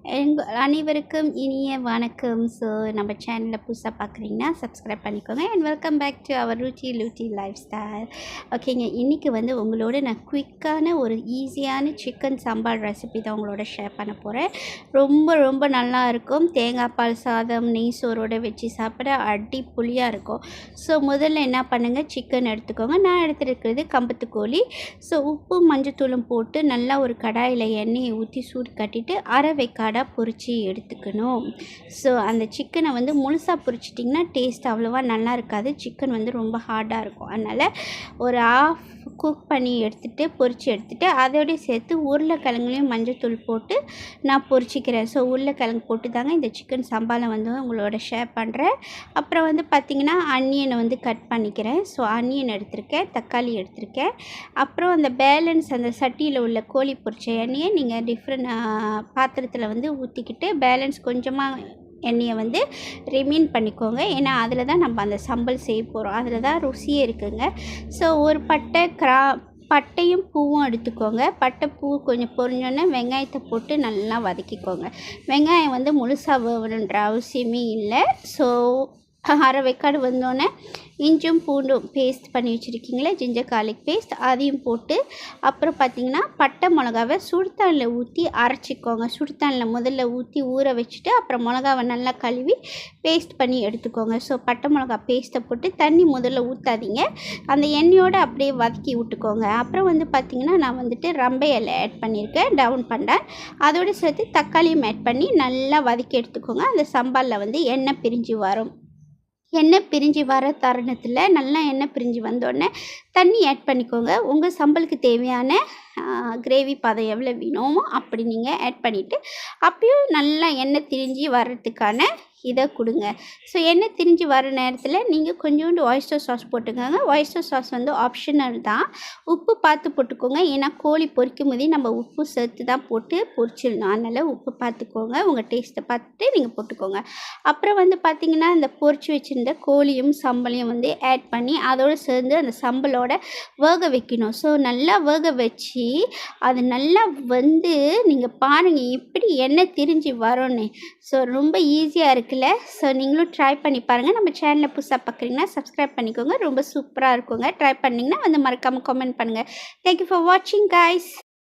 அனைவருக்கும் இனிய வணக்கம். ஸோ நம்ம சேனலில் புதுசாக பார்க்குறீங்கன்னா சப்ஸ்கிரைப் பண்ணிக்கோங்க and welcome back to our Looty lifestyle. ஓகேங்க, இன்றைக்கி வந்து உங்களோட நான் குயிக்கான ஒரு ஈஸியான சிக்கன் சாம்பார் ரெசிபி தான் உங்களோட ஷேர் பண்ண போகிறேன். ரொம்ப ரொம்ப நல்லா இருக்கும். தேங்காய் பால் சாதம் நெய் சோறோடு வச்சு சாப்பிட அடிப்பொலியாக இருக்கும். ஸோ முதல்ல என்ன பண்ணுங்கள், சிக்கன் எடுத்துக்கோங்க. நான் எடுத்துருக்கிறது கம்பத்துக்கோழி. ஸோ உப்பு மஞ்சத்தூளும் போட்டு நல்லா ஒரு கடாயில் எண்ணெயை ஊற்றி சூடு கட்டிட்டு அரை வெக்காடாக பொரித்து எடுத்துக்கணும். ஸோ அந்த சிக்கனை வந்து முழுசாக பொரிச்சிட்டிங்கன்னா டேஸ்ட் அவ்வளோவா நல்லா இருக்காது. சிக்கன் வந்து ரொம்ப ஹார்டாக இருக்கும். அதனால் ஒரு ஆஃப் குக் பண்ணி பொரித்து எடுத்துகிட்டு அதோடய சேர்த்து உருளைக்கிழங்குலையும் மஞ்சத்தூள் போட்டு நான் பொரிச்சிக்கிறேன். ஸோ உருளைக்கிழங்கு போட்டு தாங்க இந்த சிக்கன் சம்பாலை வந்து உங்களோட ஷேர் பண்ணுறேன். அப்புறம் வந்து பார்த்திங்கன்னா அன்னியனை வந்து கட் பண்ணிக்கிறேன். ஸோ அன்னியன் எடுத்திருக்கேன், தக்காளி எடுத்திருக்கேன். அப்புறம் அந்த பேலன்ஸ் அந்த சட்டியில் உள்ள கோழி பொரிச்ச எண்ணெயை நீங்கள் டிஃப்ரெண்ட் பாத்திரத்தில் வந்து ஊற்றிக்கிட்டு பேலன்ஸ் கொஞ்சமாக எண்ணெயை வந்து ரிமைன் பண்ணிக்கோங்க. ஏன்னா அதில் தான் நம்ம அந்த சம்பல் செய்ய போகிறோம், அதில் தான் ருசியே இருக்குங்க. ஸோ ஒரு பட்டையும் பூவும் எடுத்துக்கோங்க. பட்டை பூ கொஞ்சம் பொரிஞ்சோன்னே வெங்காயத்தை போட்டு நல்லா வதக்கிக்கோங்க. வெங்காயம் வந்து முழுசாக வேணுன்ற அவசியமே இல்லை. ஸோ அரை வெக்காடு வந்தோடனே இஞ்சும் பூண்டும் பேஸ்ட் பண்ணி வச்சுருக்கீங்களே, ஜிஞ்சர் கார்லிக் பேஸ்ட், அதையும் போட்டு அப்புறம் பார்த்திங்கன்னா பட்டை மிளகாவை சுடுதண்ணில் ஊற்றி அரைச்சிக்கோங்க. சுடுதண்ணில் முதல்ல ஊற்றி ஊற வச்சுட்டு அப்புறம் மிளகாவை நல்லா கழுவி பேஸ்ட் பண்ணி எடுத்துக்கோங்க. ஸோ பட்டை மிளகா பேஸ்ட்டை போட்டு தண்ணி முதல்ல ஊற்றாதீங்க, அந்த எண்ணெயோடு அப்படியே வதக்கி விட்டுக்கோங்க. அப்புறம் வந்து பார்த்திங்கன்னா நான் வந்துட்டு ரம்பை இலை ஆட் பண்ணியிருக்கேன், டவுன் பண்ணேன். அதோடு சேர்த்து தக்காளியும் ஆட் பண்ணி நல்லா வதக்கி எடுத்துக்கோங்க. அந்த சம்பாலில் வந்து எண்ணெய் பிரிஞ்சு வரும். எண்ணெய் பிரிஞ்சு வர தருணத்தில் நல்லா எண்ணெய் பிரிஞ்சு வந்தோடனே தண்ணி ஆட் பண்ணிக்கோங்க. உங்கள் சம்பளுக்கு தேவையான கிரேவி பதம் எவ்வளோ வேணுமோ அப்படி நீங்கள் ஆட் பண்ணிவிட்டு அப்பயும் நல்லா எண்ணெய் திரிஞ்சு வர்றதுக்கான இதை கொடுங்க. ஸோ எண்ணெய் திரிஞ்சு வர நேரத்தில் நீங்கள் கொஞ்சோண்டு ஒயிஸ்டர் சாஸ் போட்டுக்கோங்க. ஒயிஸ்டர் சாஸ் வந்து ஆப்ஷனல் தான். உப்பு பார்த்து போட்டுக்கோங்க, ஏன்னா கோழி பொரிக்கும் போதே நம்ம உப்பு சேர்த்து தான் போட்டு பொரிச்சிடணும். அதனால் உப்பு பார்த்துக்கோங்க, உங்கள் டேஸ்ட்டை பார்த்துட்டு நீங்கள் போட்டுக்கோங்க. அப்புறம் வந்து பார்த்திங்கன்னா இந்த பொரிச்சு வச்சுருந்த கோழியும் சம்பளையும் வந்து ஆட் பண்ணி அதோடு சேர்ந்து அந்த சம்பளோட வேக வைக்கணும். ஸோ நல்லா வேக வச்சு அது நல்லா வந்து நீங்கள் பாருங்கள் எப்படி எண்ணெய் திரிஞ்சு வரும்னு. ஸோ ரொம்ப ஈஸியாக இருக்குல்ல. ஸோ நீங்களும் ட்ரை பண்ணி பாருங்கள். நம்ம சேனலில் புதுசாக பார்க்குறீங்கன்னா சப்ஸ்கிரைப் பண்ணிக்கோங்க. ரொம்ப சூப்பராக இருக்குங்க. ட்ரை பண்ணிங்கன்னா வந்து மறக்காமல் கமெண்ட் பண்ணுங்கள். தேங்க்யூ ஃபார் வாட்சிங் கைஸ்.